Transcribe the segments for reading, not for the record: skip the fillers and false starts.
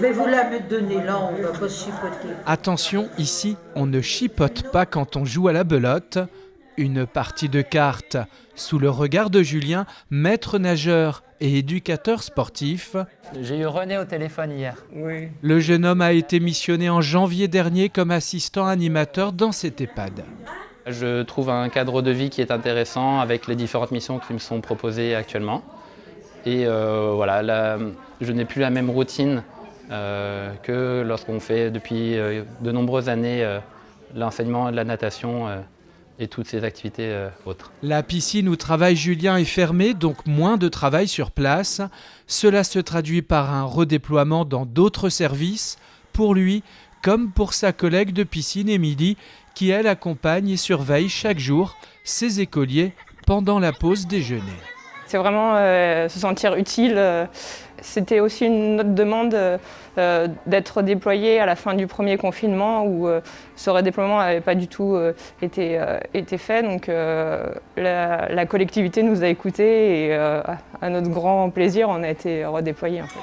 Mais vous la me donnez là, on va pas se chipoter. Attention, ici, on ne chipote pas quand on joue à la belote. Une partie de cartes sous le regard de Julien, maître nageur et éducateur sportif. J'ai eu René au téléphone hier. Oui. Le jeune homme a été missionné en janvier dernier comme assistant animateur dans cet EHPAD. Je trouve un cadre de vie qui est intéressant avec les différentes missions qui me sont proposées actuellement. Et voilà, là, je n'ai plus la même routine que lorsqu'on fait depuis de nombreuses années l'enseignement de la natation et toutes ces activités autres. La piscine où travaille Julien est fermée, donc moins de travail sur place. Cela se traduit par un redéploiement dans d'autres services, pour lui comme pour sa collègue de piscine Émilie, qui elle accompagne et surveille chaque jour ses écoliers pendant la pause déjeuner. C'est vraiment se sentir utile. C'était aussi une autre demande d'être déployé à la fin du premier confinement où ce redéploiement n'avait pas du tout été fait. Donc la collectivité nous a écoutés et à notre grand plaisir, on a été redéployés en fait.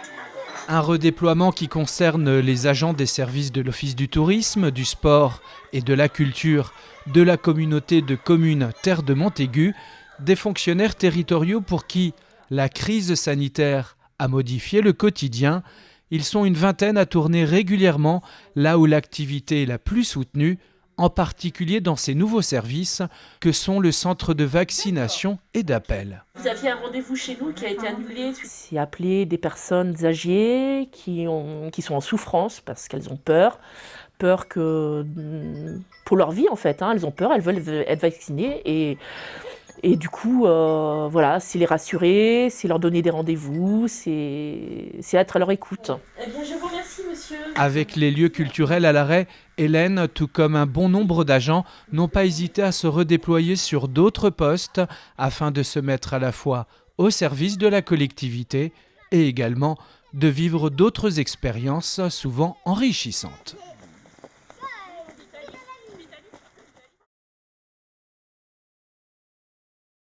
Un redéploiement qui concerne les agents des services de l'Office du tourisme, du sport et de la culture de la communauté de communes Terre de Montaigu, des fonctionnaires territoriaux pour qui la crise sanitaire a modifié le quotidien. Ils sont une vingtaine à tourner régulièrement là où l'activité est la plus soutenue, en particulier dans ces nouveaux services que sont le centre de vaccination et d'appel. Vous aviez un rendez-vous chez nous qui a été annulé. C'est appeler des personnes âgées qui sont en souffrance parce qu'elles ont peur que pour leur vie en fait, elles ont peur, elles veulent être vaccinées et du coup, voilà, c'est les rassurer, c'est leur donner des rendez-vous, c'est être à leur écoute. Eh bien, je vous remercie, monsieur. Avec les lieux culturels à l'arrêt, Hélène, tout comme un bon nombre d'agents, n'ont pas hésité à se redéployer sur d'autres postes afin de se mettre à la fois au service de la collectivité et également de vivre d'autres expériences souvent enrichissantes.